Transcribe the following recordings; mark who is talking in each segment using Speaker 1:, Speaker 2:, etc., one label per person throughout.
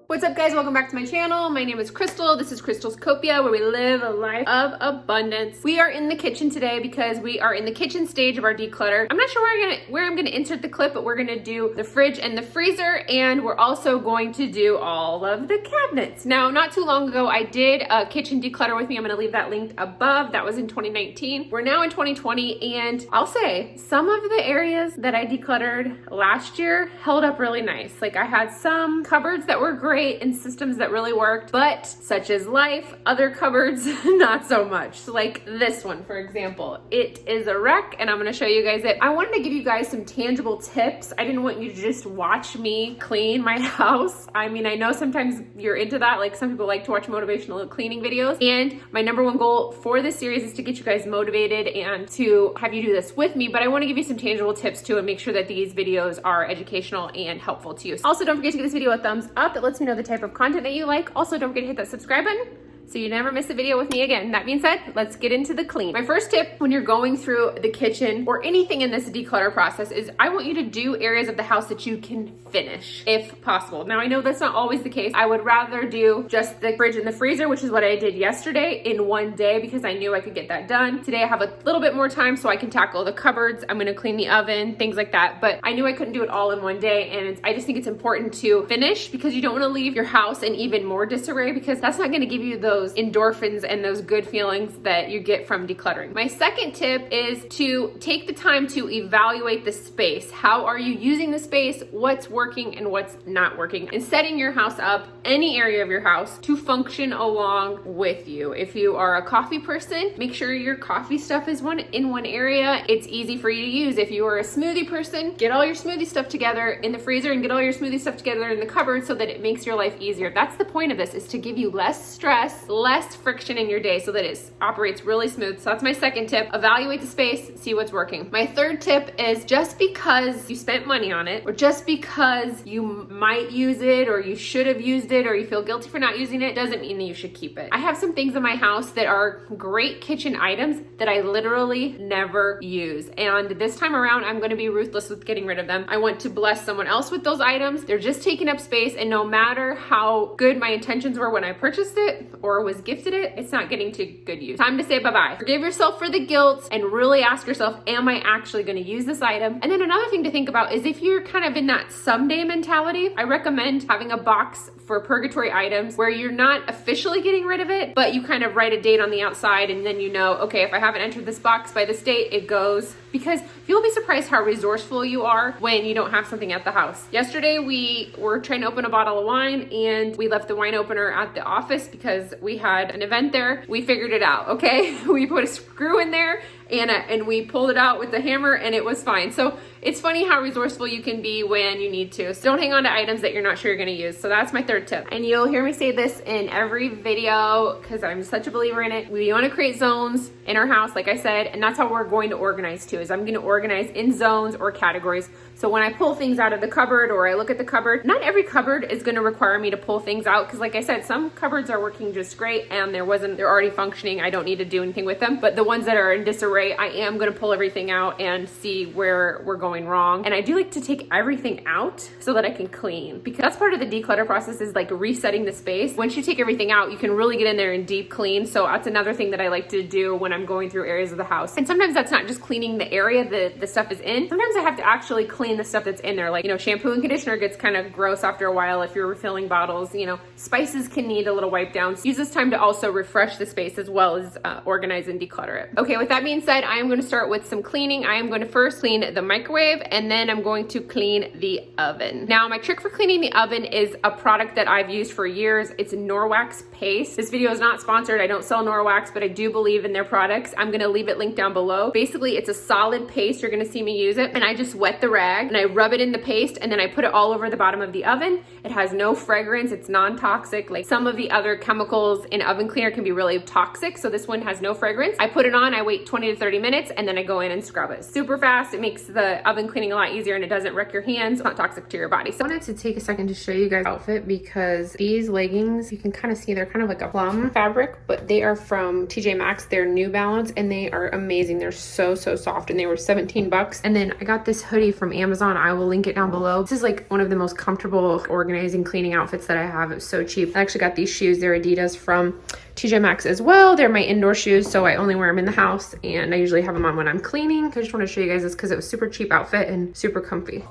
Speaker 1: What's up guys, welcome back to my channel. My name is Crystal. This is Crystal's Copia, where we live a life of abundance. We are in the kitchen today because we are in the kitchen stage of our declutter. I'm not sure where I'm gonna insert the clip, but we're gonna do the fridge and the freezer, and we're also going to do all of the cabinets. Now, not too long ago, I did a kitchen declutter with me. I'm gonna leave that linked above. That was in 2019. We're now in 2020, and I'll say some of the areas that I decluttered last year held up really nice. Like I had some cupboards that were great and systems that really worked, but such as life, other cupboards, not so much. So like this one, for example, it is a wreck, and I'm gonna show you guys it. I wanted to give you guys some tangible tips. I didn't want you to just watch me clean my house. I mean, I know sometimes you're into that, like some people like to watch motivational cleaning videos, and my number one goal for this series is to get you guys motivated and to have you do this with me, but I wanna give you some tangible tips too and make sure that these videos are educational and helpful to you. Also, don't forget to give this video a thumbs up. It lets me know the type of content that you like. Also, don't forget to hit that subscribe button so you never miss a video with me again. That being said, let's get into the clean. My first tip when you're going through the kitchen or anything in this declutter process is I want you to do areas of the house that you can finish if possible. Now, I know that's not always the case. I would rather do just the fridge and the freezer, which is what I did yesterday, in one day because I knew I could get that done. Today I have a little bit more time so I can tackle the cupboards. I'm gonna clean the oven, things like that. But I knew I couldn't do it all in one day, and I just think it's important to finish because you don't wanna leave your house in even more disarray, because that's not gonna give you those endorphins and those good feelings that you get from decluttering. My second tip is to take the time to evaluate the space. How are you using the space? What's working and what's not working? And setting your house up, any area of your house, to function along with you. If you are a coffee person, make sure your coffee stuff is in one area. It's easy for you to use. If you are a smoothie person, get all your smoothie stuff together in the freezer and get all your smoothie stuff together in the cupboard so that it makes your life easier. That's the point of this, is to give you less stress, less friction in your day so that it operates really smooth. So that's my second tip. Evaluate the space, see what's working. My third tip is just because you spent money on it, or just because you might use it, or you should have used it, or you feel guilty for not using it, doesn't mean that you should keep it. I have some things in my house that are great kitchen items that I literally never use. And this time around, I'm gonna be ruthless with getting rid of them. I want to bless someone else with those items. They're just taking up space, and no matter how good my intentions were when I purchased it or was gifted it, it's not getting to good use. Time to say bye-bye. Forgive yourself for the guilt and really ask yourself, am I actually gonna use this item? And then another thing to think about is if you're kind of in that someday mentality, I recommend having a box for purgatory items where you're not officially getting rid of it, but you kind of write a date on the outside, and then you know, okay, if I haven't entered this box by this date, it goes. Because you'll be surprised how resourceful you are when you don't have something at the house. Yesterday, we were trying to open a bottle of wine, and we left the wine opener at the office because we had an event there. We figured it out, okay? We put a screw in there, and we pulled it out with the hammer, and it was fine. So it's funny how resourceful you can be when you need to. So don't hang on to items that you're not sure you're gonna use. So that's my third tip. And you'll hear me say this in every video because I'm such a believer in it. We wanna create zones in our house, like I said, and that's how we're going to organize too, is I'm gonna organize in zones or categories. So when I pull things out of the cupboard or I look at the cupboard, not every cupboard is gonna require me to pull things out, because like I said, some cupboards are working just great and they're already functioning. I don't need to do anything with them. But the ones that are in disarray, I am gonna pull everything out and see where we're going wrong. And I do like to take everything out so that I can clean, because that's part of the declutter process, is like resetting the space. Once you take everything out, you can really get in there and deep clean. So that's another thing that I like to do when I'm going through areas of the house. And sometimes that's not just cleaning the area that the stuff is in. Sometimes I have to actually clean the stuff that's in there. Like, shampoo and conditioner gets kind of gross after a while if you're refilling bottles. Spices can need a little wipe down. So use this time to also refresh the space as well as organize and declutter it. Okay, with that being said, I am going to start with some cleaning. I am going to first clean the microwave, and then I'm going to clean the oven. Now, my trick for cleaning the oven is a product that I've used for years. It's Norwax paste. This video is not sponsored. I don't sell Norwax, but I do believe in their products. I'm going to leave it linked down below. Basically, it's a solid paste. You're going to see me use it, and I just wet the rag and I rub it in the paste, and then I put it all over the bottom of the oven. It has no fragrance. It's non-toxic. Like some of the other chemicals in oven cleaner can be really toxic, so this one has no fragrance. I put it on, I wait 20 to 30 minutes, and then I go in and scrub it. Super fast. It makes the oven cleaning a lot easier, and it doesn't wreck your hands. It's not toxic to your body. So I wanted to take a second to show you guys the outfit, because these leggings, you can kind of see they're kind of like a plum fabric, but they are from TJ Maxx. They're New Balance, and they are amazing. They're so soft, and they were 17 bucks. And then I got this hoodie from Amazon. I will link it down below. This is like one of the most comfortable organizing cleaning outfits that I have. It was so cheap. I actually got these shoes. They're Adidas from TJ Maxx as well. They're my indoor shoes, so I only wear them in the house, and I usually have them on when I'm cleaning. I just want to show you guys this because it was super cheap outfit and super comfy.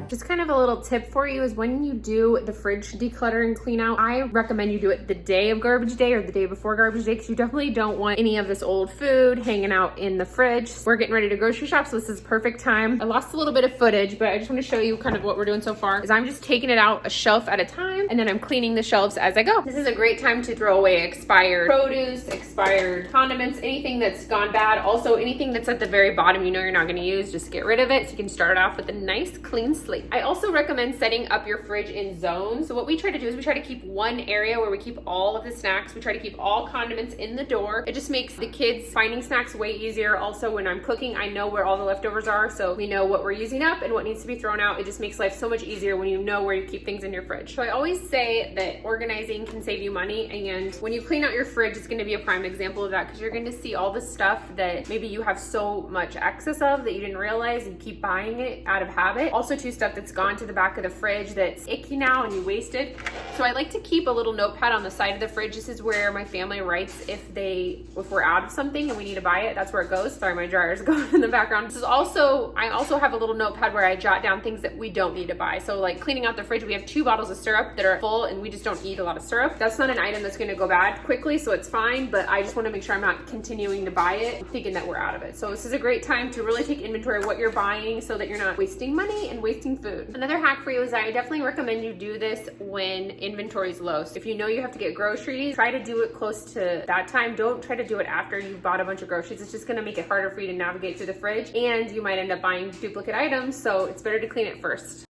Speaker 1: Just kind of a little tip for you is when you do the fridge declutter and clean out, I recommend you do it the day of garbage day or the day before garbage day, because you definitely don't want any of this old food hanging out in the fridge. We're getting ready to grocery shop, so this is perfect time. I lost a little bit of footage, but I just want to show you kind of what we're doing so far. Is I'm just taking it out a shelf at a time, and then I'm cleaning the shelves as I go. This is a great time to throw away expired produce, expired condiments, anything that's gone bad. Also, anything that's at the very bottom you know you're not going to use, just get rid of it so you can start off with a nice clean slate. I also recommend setting up your fridge in zones. So what we try to do is we try to keep one area where we keep all of the snacks. We try to keep all condiments in the door. It just makes the kids finding snacks way easier. Also, when I'm cooking, I know where all the leftovers are, so we know what we're using up and what needs to be thrown out. It just makes life so much easier when you know where you keep things in your fridge. So I always say that organizing can save you money, and when you clean out your fridge, it's going to be a prime example of that, because you're going to see all the stuff that maybe you have so much excess of that you didn't realize you keep buying it out of habit. Also, too, stuff that's gone to the back of the fridge that's icky now and you wasted. So I like to keep a little notepad on the side of the fridge. This is where my family writes if we're out of something and we need to buy it. That's where it goes. Sorry, my dryer's going in the background. This is also, I also have a little notepad where I jot down things that we don't need to buy. So like cleaning out the fridge, we have 2 bottles of syrup that are full and we just don't eat a lot of syrup. That's not an item that's going to go bad quickly, so it's fine, but I just want to make sure I'm not continuing to buy it thinking that we're out of it. So this is a great time to really take inventory of what you're buying so that you're not wasting money and wasting food. Another hack for you is I definitely recommend you do this when inventory is low. So if you know you have to get groceries, try to do it close to that time. Don't try to do it after you've bought a bunch of groceries. It's just going to make it harder for you to navigate through the fridge, and you might end up buying duplicate items, so it's better to clean it first.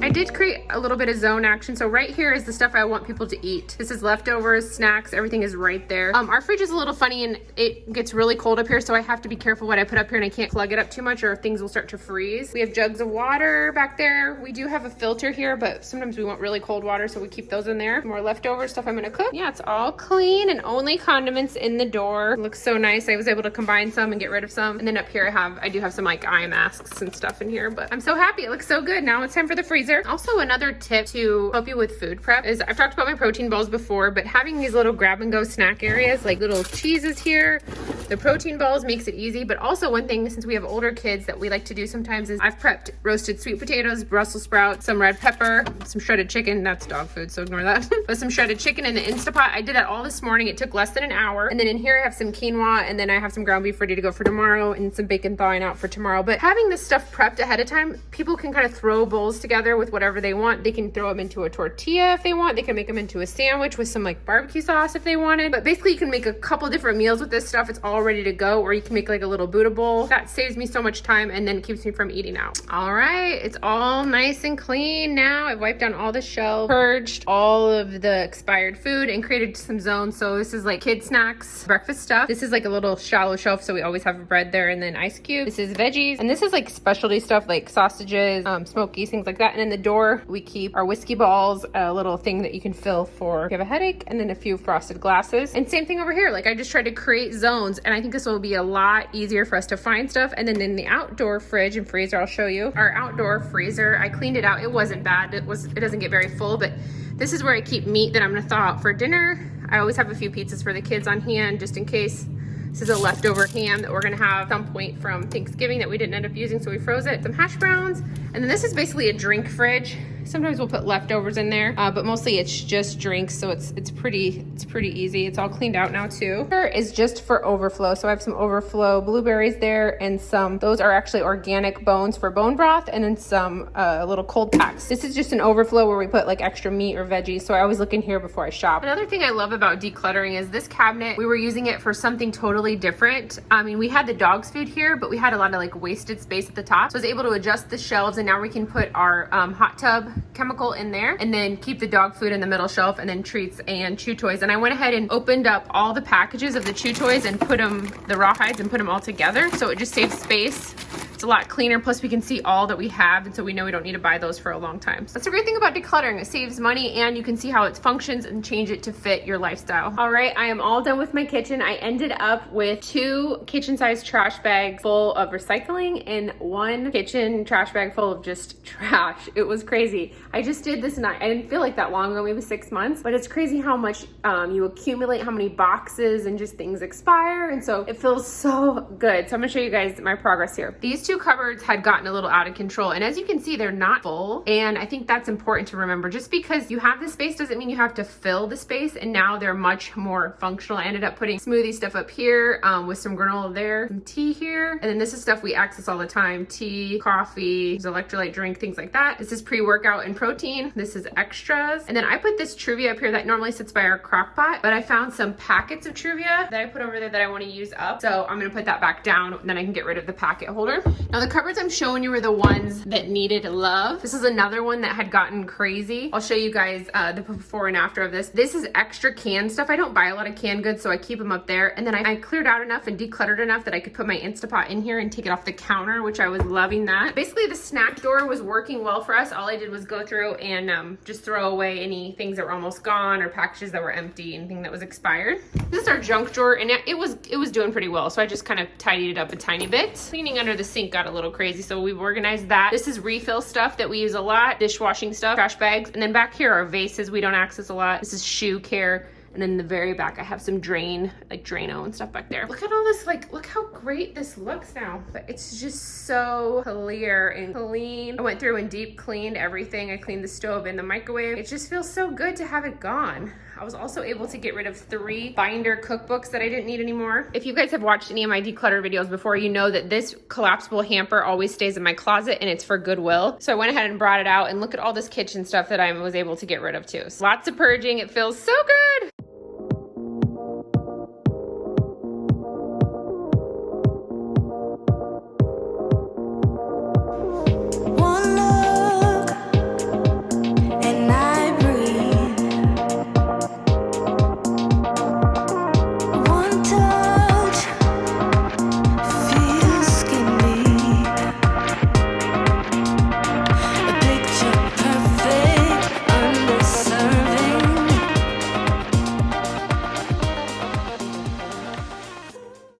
Speaker 1: I did create a little bit of zone action. So right here is the stuff I want people to eat. This is leftovers, snacks, everything is right there. Our fridge is a little funny and it gets really cold up here, so I have to be careful what I put up here and I can't plug it up too much or things will start to freeze. We have jugs of water back there. We do have a filter here, but sometimes we want really cold water, so we keep those in there. More leftover stuff I'm gonna cook. Yeah, it's all clean and only condiments in the door. It looks so nice. I was able to combine some and get rid of some. And then up here I do have some like eye masks and stuff in here, but I'm so happy. It looks so good. Now it's time for the freezer. Also, another tip to help you with food prep is I've talked about my protein balls before, but having these little grab and go snack areas, like little cheeses here, the protein balls makes it easy. But also one thing, since we have older kids, that we like to do sometimes is I've prepped roasted sweet potatoes, Brussels sprouts, some red pepper, some shredded chicken. That's dog food, so ignore that. But some shredded chicken in the Instapot. I did that all this morning. It took less than an hour. And then in here I have some quinoa, and then I have some ground beef ready to go for tomorrow and some bacon thawing out for tomorrow. But having this stuff prepped ahead of time, people can kind of throw bowls together with whatever they want. They can throw them into a tortilla if they want. They can make them into a sandwich with some like barbecue sauce if they wanted. But basically you can make a couple different meals with this stuff. It's all ready to go. Or you can make like a little Buddha bowl. That saves me so much time and then keeps me from eating out. All right, it's all nice and clean now. I've wiped down all the shelves, purged all of the expired food, and created some zones. So this is like kid snacks, breakfast stuff. This is like a little shallow shelf, so we always have bread there, and then ice cubes. This is veggies, and this is like specialty stuff like sausages, smokies, things like that. And in the door we keep our whiskey balls, a little thing that you can fill for if you have a headache, and then a few frosted glasses. And same thing over here. Like I just tried to create zones, and I think this will be a lot easier for us to find stuff. And then in the outdoor fridge and freezer, I'll show you our outdoor freezer. I cleaned it out. It wasn't bad. It doesn't get very full, but this is where I keep meat that I'm gonna thaw out for dinner. I always have a few pizzas for the kids on hand just in case. This is a leftover ham that we're gonna have at some point from Thanksgiving that we didn't end up using, so we froze it. Some hash browns, and then this is basically a drink fridge. Sometimes we'll put leftovers in there, but mostly it's just drinks, so it's pretty easy. It's all cleaned out now too. Here is just for overflow. So I have some overflow blueberries there, and those are actually organic bones for bone broth, and then some little cold packs. This is just an overflow where we put like extra meat or veggies, so I always look in here before I shop. Another thing I love about decluttering is this cabinet. We were using it for something totally different. I mean, we had the dog's food here, but we had a lot of like wasted space at the top. So I was able to adjust the shelves, and now we can put our hot tub chemical in there, and then keep the dog food in the middle shelf, and then treats and chew toys. And I went ahead and opened up all the packages of the chew toys and put the rawhides and put them all together, so it just saves space. It's a lot cleaner, plus we can see all that we have, and so we know we don't need to buy those for a long time. So that's a great thing about decluttering. It saves money, and you can see how it functions and change it to fit your lifestyle. All right, I am all done with my kitchen. I ended up with 2 kitchen-sized trash bags full of recycling and 1 kitchen trash bag full of just trash. It was crazy. I just did this, and I didn't feel like that long ago, maybe 6 months, but it's crazy how much you accumulate, how many boxes and just things expire, and so it feels so good. So I'm gonna show you guys my progress here. These 2 cupboards had gotten a little out of control, and as you can see, they're not full, and I think that's important to remember. Just because you have the space doesn't mean you have to fill the space, and now they're much more functional. I ended up putting smoothie stuff up here with some granola there, some tea here, and then this is stuff we access all the time: tea, coffee, electrolyte drink, things like that. This is pre-workout and protein. This is extras, and then I put this Truvia up here that normally sits by our crock pot, but I found some packets of Truvia that I put over there that I want to use up, so I'm gonna put that back down, then I can get rid of the packet holder. Now the cupboards I'm showing you were the ones that needed love. This is another one that had gotten crazy. I'll show you guys the before and after of this. This is extra canned stuff. I don't buy a lot of canned goods, so I keep them up there, and then I cleared out enough and decluttered enough that I could put my Instapot in here and take it off the counter, which I was loving that. Basically, the snack drawer was working well for us. All I did was go through and just throw away any things that were almost gone or packages that were empty, anything that was expired. This is our junk drawer, and it was doing pretty well, so I just kind of tidied it up a tiny bit. Cleaning under the sink got a little crazy, so we've organized that. This is refill stuff that we use a lot, dishwashing stuff, trash bags, and then back here are vases we don't access a lot. This is shoe care. And then in the very back, I have some Drano and stuff back there. Look at all this, look how great this looks now. But it's just so clear and clean. I went through and deep cleaned everything. I cleaned the stove and the microwave. It just feels so good to have it gone. I was also able to get rid of 3 binder cookbooks that I didn't need anymore. If you guys have watched any of my declutter videos before, you know that this collapsible hamper always stays in my closet, and it's for Goodwill. So I went ahead and brought it out, and look at all this kitchen stuff that I was able to get rid of too. So lots of purging. It feels so good.